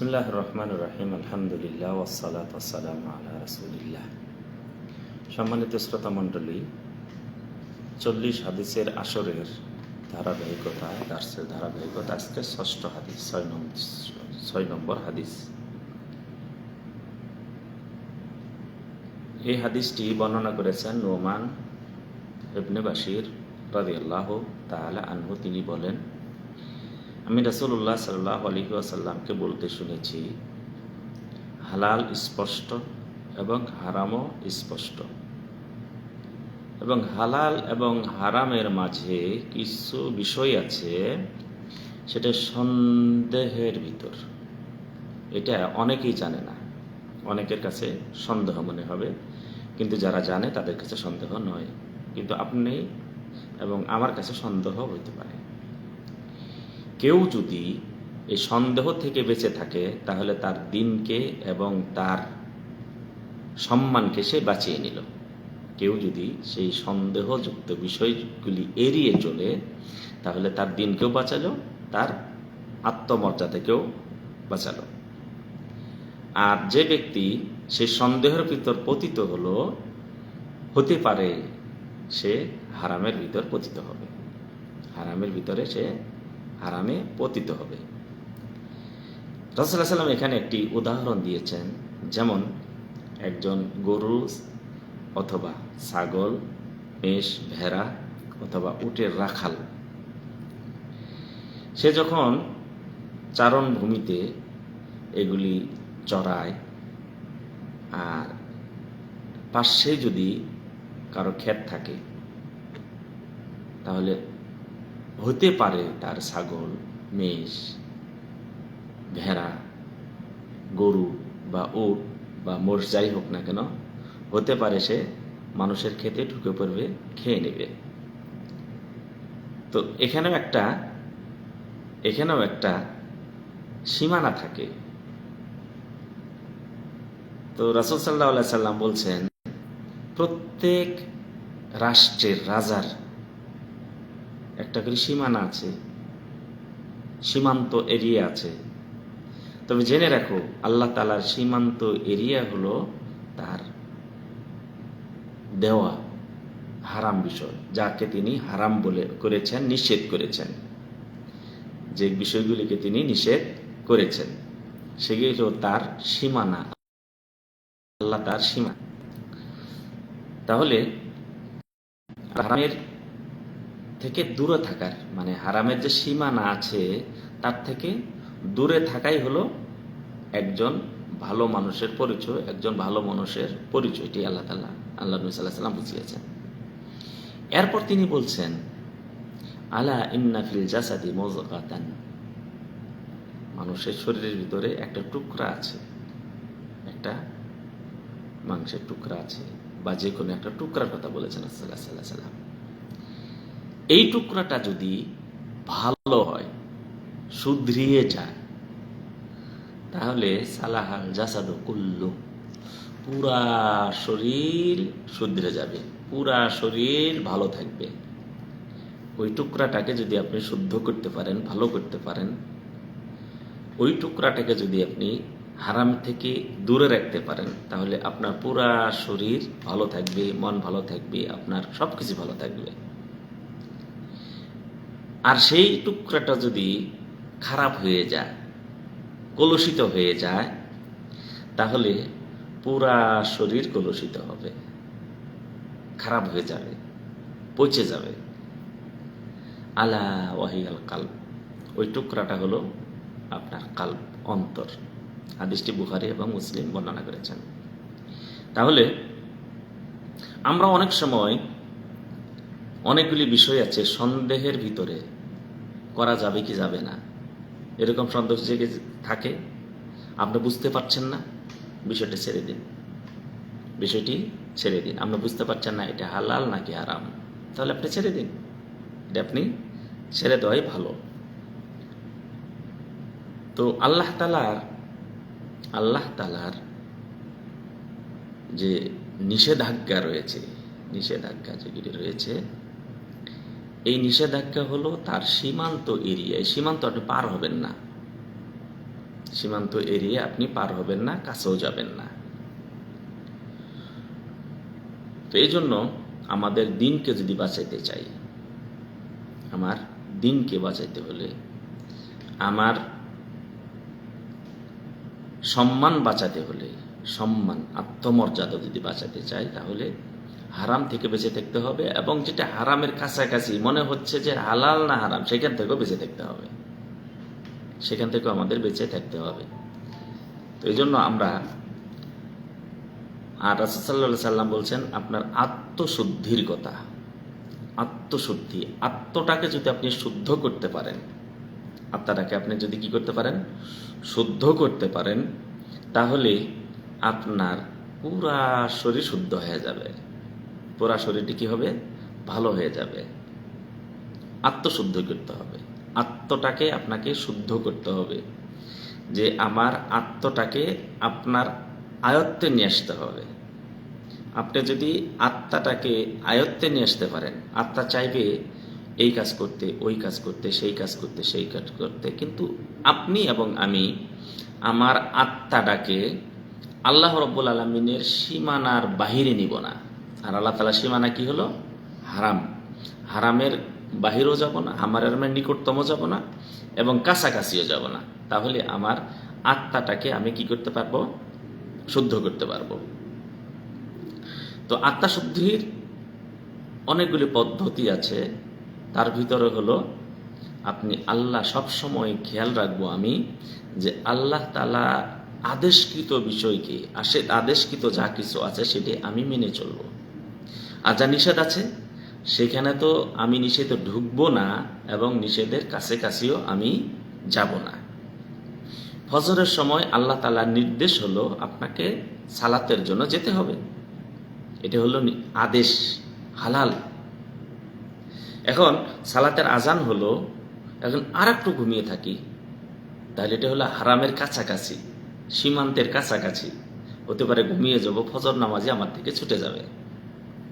বিসমিল্লাহির রহমানির রহিম। আলহামদুলিল্লাহ ওয়াসসালাতু ওয়াসসালামু আলা রাসূলিল্লাহ। সম্মানিত শ্রোতা মণ্ডলী, 40 হাদিসের আসরের ধারাবাহিকতা, দার্সের ধারাবাহিকতা, আজকে ষষ্ঠ হাদিস, 6 নম্বর হাদিস। এই হাদিসটি বর্ণনা করেছেন নোমান ইবনে বাশির রাদিয়াল্লাহু তাআলা আনহু। তিনি বলেন, আমি রাসূলুল্লাহ সাল্লাল্লাহু আলাইহি ওয়াসাল্লামকে বলতে শুনেছি, হালাল স্পষ্ট এবং হারামও স্পষ্ট, এবং হালাল এবং হারামের মাঝে কিছু বিষয় আছে, সেটা সন্দেহের ভিতর। এটা অনেকেই জানে না, অনেকের কাছে সন্দেহ মনে হবে, কিন্তু যারা জানে তাদের কাছে সন্দেহ নয়। কিন্তু আপনি এবং আমার কাছে সন্দেহ হইতে পারে। কেউ যদি এই সন্দেহ থেকে বেঁচে থাকে, তাহলে তার দিনকে এবং তার সম্মানকে সে বাঁচিয়ে নিল। কেউ যদি সেই সন্দেহযুক্ত বিষয়গুলি এড়িয়ে চলে, তাহলে তার দিনকেও বাঁচালো, তার আত্মমর্যাদাকেও বাঁচালো। আর যে ব্যক্তি সেই সন্দেহের ভিতর পতিত হতে পারে, সে হারামের ভিতর পতিত হবে, হারামের ভিতরে সে হারামে পতিত হবে। রাসূলুল্লাহ সাল্লাল্লাহু আলাইহি ওয়াসাল্লাম এখানে একটি উদাহরণ দিয়েছেন, যেমন একজন গরু অথবা ছাগল, মেষ, ভেড়া অথবা উটের রাখাল, সে যখন চারণভূমিতে এগুলি চড়ায়, আর পাশে যদি কারো ক্ষেত থাকে, তাহলে হতে পারে তার ছাগল, মেষ, ভেড়া, গরু বা উট বা মোষ যাই হোক না কেন, হতে পারে সে মানুষের ক্ষেতে ঢুকে পড়বে, খেয়ে নেবে। তো এখানেও একটা সীমানা থাকে। তো রাসূল সাল্লাল্লাহু আলাইহি সাল্লাম বলছেন, প্রত্যেক রাষ্ট্রের রাজার একটা করে সীমানা আছে, সীমান্ত এরিয়া আছে। তবে জেনে রাখো, আল্লাহ তাআলার সীমান্ত এরিয়া হলো তার দেওয়া হারাম বিষয়, যাকে তিনি হারাম বলে করেছেন, নিষেধ করেছেন। যে বিষয়গুলিকে তিনি নিষেধ করেছেন, সেগুলি হলো তার সীমানা, আল্লাহ তার সীমা। তাহলে হারামের থেকে দূরে থাকার, মানে হারামের যে সীমানা আছে তার থেকে দূরে থাকাই হলো একজন ভালো মানুষের পরিচয়, একজন ভালো মানুষের পরিচয়। এটি আল্লাহ নবী সাল্লাল্লাহু আলাইহি ওয়াসাল্লাম বুঝিয়েছেন। এরপর তিনি বলছেন, আলা ইন্না ফিল জাসাদি মুযগাতান, মানুষের শরীরের ভিতরে একটা টুকরা আছে, একটা মাংসের টুকরা আছে, বা যে কোনো একটা টুকরার কথা বলেছেন রাসূলুল্লাহ সাল্লাল্লাহু আলাইহি ওয়াসাল্লাম। এই টুকরাটা যদি ভালো হয়, শুধরিয়ে যায়, তাহলে সালাহাল জাসাদু কুল্লু, পুরা শরীর শুধরে যাবে, পুরা শরীর ভালো থাকবে। ওই টুকরাটাকে যদি আপনি শুদ্ধ করতে পারেন, ভালো করতে পারেন, ওই টুকরাটাকে যদি আপনি হারাম থেকে দূরে রাখতে পারেন, তাহলে আপনার পুরা শরীর ভালো থাকবে, মন ভালো থাকবে, আপনার সবকিছু ভালো থাকবে। আর সেই টুকরাটা যদি খারাপ হয়ে যায়, কলুষিত হয়ে যায়, তাহলে পুরা শরীর কলুষিত হবে, খারাপ হয়ে যাবে, পচে যাবে। আলা ওয়াহিয়াল কালব, ওই টুকরাটা হলো আপনার কালব, অন্তর। হাদিসটি বুখারী এবং মুসলিম বর্ণনা করেছেন। তাহলে আমরা অনেক সময় অনেকগুলি বিষয় আছে সন্দেহের ভিতরে, করা যাবে কি যাবে না, এরকম সন্দেহ জেগে থাকে, আপনি বুঝতে পারছেন না, বিষয়টি ছেড়ে দিন, বিষয়টি ছেড়ে দিন। আপনি বুঝতে পারছেন না এটা হালাল নাকি হারাম, তাহলে আপনি ছেড়ে দিন, এটা আপনি ছেড়ে দেওয়াই ভালো। তো আল্লাহ তাআলার যে নিষেধাজ্ঞা রয়েছে, নিষেধাজ্ঞা যেগুলি রয়েছে, এই নিষেধাজ্ঞা হলো তার সীমান্ত এরিয়া। এই সীমান্ত আপনি পার হবেন না, সীমান্ত এড়িয়ে আপনি পার হবেন না, কাছেও যাবেন না। তো এই জন্য আমাদের দিনকে যদি বাঁচাইতে চাই, আমার দিনকে বাঁচাইতে হলে, আমার সম্মান বাঁচাতে হলে, সম্মান আত্মমর্যাদা যদি বাঁচাতে চাই, তাহলে হারাম থেকে বেঁচে থাকতে হবে, এবং যেটা হারামের কাছাকাছি মনে হচ্ছে যে হালাল না হারাম, সেখান থেকেও বেঁচে থাকতে হবে, সেখান থেকেও আমাদের বেঁচে থাকতে হবে। তো এই জন্য আমরা, আর রাসূল সাল্লাল্লাহু আলাইহি সাল্লাম বলছেন আপনার আত্মশুদ্ধির কথা, আত্মশুদ্ধি, আত্মটাকে যদি আপনি শুদ্ধ করতে পারেন, আত্মাটাকে আপনি যদি কি করতে পারেন, শুদ্ধ করতে পারেন, তাহলে আপনার পুরা শরীর শুদ্ধ হয়ে যাবে, পুরা শরীরটি কি হবে, ভালো হয়ে যাবে। আত্মশুদ্ধ করতে হবে, আত্মটাকে আপনাকে শুদ্ধ করতে হবে, যে আমার আত্মটাকে আপনার আয়ত্তে নিয়ে আসতে হবে। আপনি যদি আত্মাটাকে আয়ত্তে নিয়ে আসতে পারেন, আত্মা চাইবে এই কাজ করতে, ওই কাজ করতে, সেই কাজ করতে, সেই কাজ করতে, কিন্তু আপনি এবং আমি আমার আত্মাটাকে আল্লাহ রাব্বুল আলামিনের সীমানার বাহিরে নিব না। আর আল্লাহ তাআলা সীমানা কি হলো, হারাম, হারামের বাহিরেও যাব না, হারামের নিকটতম যাব না, এবং কাছাকাছিও যাব না। তাহলে আমার আত্মাটাকে আমি কি করতে পারবো, শুদ্ধ করতে পারবো। তো আত্মাশুদ্ধির অনেকগুলি পদ্ধতি আছে, তার ভিতরে হলো আপনি আল্লাহ সবসময় খেয়াল রাখবো আমি, যে আল্লাহ তাআলা আদেশকৃত বিষয়কে, আদেশকৃত যা কিছু আছে সেটি আমি মেনে চলব, আর যা নিষেধ আছে সেখানে তো আমি নিষেধে ঢুকবো না, এবং নিষেধের কাছাকাছিও আমি যাব না। ফজরের সময় আল্লাহ তাআলার নির্দেশ হলো আপনাকে সালাতের জন্য যেতে হবে, এটা হলো আদেশ, হালাল। এখন সালাতের আজান হলো, এখন আর একটু ঘুমিয়ে থাকি, তাহলে এটা হলো হারামের কাছাকাছি, সীমান্তের কাছাকাছি হতে পারে। ঘুমিয়ে যাব, ফজর নামাজে আমার থেকে ছুটে যাবে,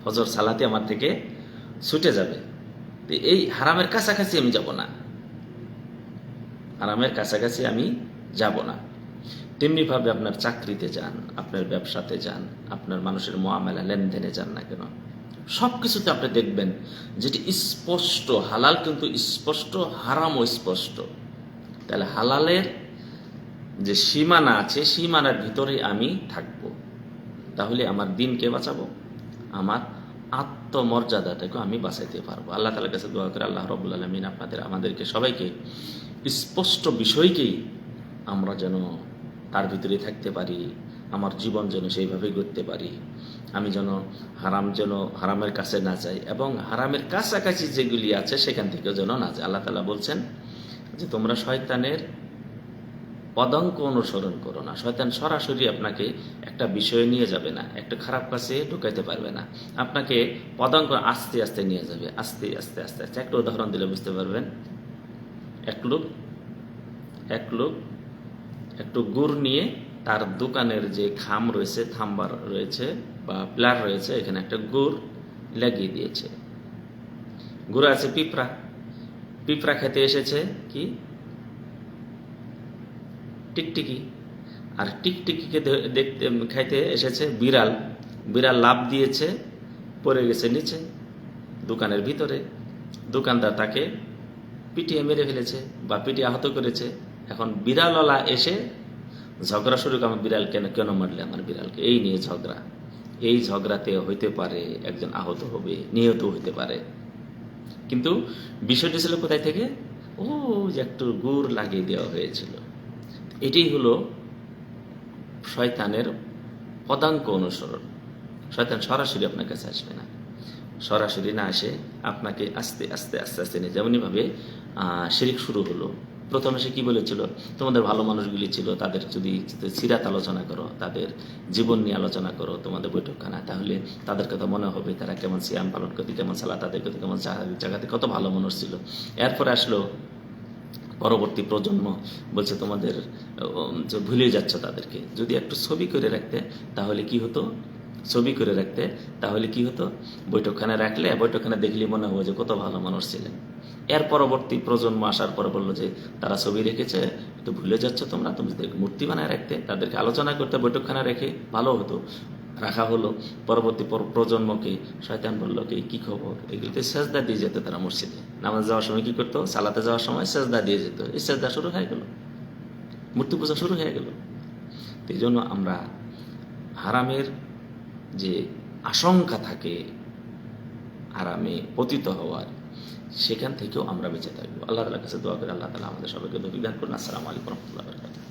ফজর সালাতে আমার থেকে ছুটে যাবে। তো এই হারামের কাছাকাছি আমি যাব না, হারামের কাছাকাছি আমি যাব না। তেমনিভাবে আপনার চাকরিতে যান, আপনার ব্যবসাতে যান, আপনার মানুষের মুআমালা লেনদেনে যান না কেন, সব কিছুতে আপনি দেখবেন যেটি স্পষ্ট হালাল, কিন্তু স্পষ্ট হারামও স্পষ্ট। তাহলে হালালের যে সীমানা আছে, সীমানার ভিতরে আমি থাকব, তাহলে আমার দিনকে বাঁচাবো, আমার আত্মমর্যাদাটাকে আমি বাঁচাইতে পারবো। আল্লাহ তাআলার কাছে দোয়া করে আল্লাহ রাব্বুল আলামিন আমাদেরকে সবাইকে স্পষ্ট বিষয়কেই আমরা যেন তার ভিতরে থাকতে পারি, আমার জীবন যেন সেইভাবেই করতে পারি, আমি যেন হারামের কাছে না যাই, এবং হারামের কাছাকাছি যেগুলি আছে সেখান থেকেও যেন না যায়। আল্লাহ তাআলা বলছেন যে তোমরা শয়তানের পদাঙ্ক অনুসরণ করো না। শয়তান সরাসরি আপনাকে একটা বিষয়ে নিয়ে যাবে না, একটা খারাপ কাছে ঢুকাইতে পারবে না, আপনাকে পদাঙ্ক আস্তে আস্তে নিয়ে যাবে, আস্তে আস্তে আস্তে আস্তে। একটা উদাহরণ দিলে বুঝতে পারবেন। এক লোক একটু গুড় নিয়ে তার দোকানের যে খাম রয়েছে, থাম্বার রয়েছে বা প্লার রয়েছে, এখানে একটা গুড় লাগিয়ে দিয়েছে। গুড় আছে পিঁপড়া খেতে এসেছে কি টিকটিকি, আর টিকটিকিকে দেখতে খাইতে এসেছে বিড়াল লাফ দিয়েছে, পড়ে গেছে নিচে দোকানের ভিতরে। দোকানদার তাকে পিটিয়ে মেরে ফেলেছে বা পিটিয়ে আহত করেছে। এখন বিড়ালওয়ালা এসে ঝগড়া শুরু করে, আমার বিড়াল কেন মারলে আমার বিড়ালকে, এই নিয়ে ঝগড়া। এই ঝগড়াতে হইতে পারে একজন আহত হবে, নিহত হইতে পারে, কিন্তু বিষয়টি ছিল কোথায় থেকে, ও যে একটু গুড় লাগিয়ে দেওয়া হয়েছিল। এটাই হলো শয়তানের পদাঙ্ক অনুসরণ। শয়তান সরাসরি আপনার কাছে আসবে না, সরাসরি না আসে আপনাকে আস্তে আস্তে আস্তে আস্তে নিয়ে। যেমনইভাবে শিরিক শুরু হলো, প্রথমে সে কি বলেছিল, তোমাদের ভালো মানুষগুলি ছিল, তাদের যদি সিরাত আলোচনা করো, তাদের জীবন নিয়ে আলোচনা করো তোমাদের বৈঠকখানা, তাহলে তাদের কথা মনে হবে তারা কেমন সিয়াম পালন করতে, কেমন সালাত আদায় করতে, কেমন জায়গাতে কত ভালো মানুষ ছিল। এরপরে আসলো পরবর্তী প্রজন্ম, বলছে তোমাদের ভুলে যাচ্ছ তাদেরকে। যদি একটু ছবি করে রাখতে তাহলে কি হতো, বৈঠকখানে রাখলে, বৈঠকখানে দেখলে মনে হবে যে কত ভালো মানুষ ছিলেন। এর পরবর্তী প্রজন্ম আসার পর বললো যে তারা ছবি রেখেছে, তো ভুলে যাচ্ছ তোমরা, তুমি মূর্তি বানায় রাখতে, তাদেরকে আলোচনা করতে বৈঠকখানা রেখে ভালো হতো, রাখা হলো। পরবর্তী প্রজন্মকে শয়তান বলল কি খবর, এগুলিতে সেজদা দিয়ে যেত তারা মসজিদে। নামাজ যাওয়ার সময় কি করতো, সালাতে যাওয়ার সময় সেজদা দিয়ে যেত। এই সেজদা শুরু হয়ে গেল, মূর্তি পূজা শুরু হয়ে গেল। এই জন্য আমরা হারামের যে আশঙ্কা থাকে, হারামে পতিত হওয়ার, সেখান থেকেও আমরা বেঁচে থাকবো। আল্লাহ তাআলার কাছে দোয়া করে আল্লাহ তাআলা আমাদের সবাইকে তৌফিক দান করুন। আসসালামু আলাইকুম ওয়া রাহমাতুল্লাহি ওয়া বারাকাতুহু।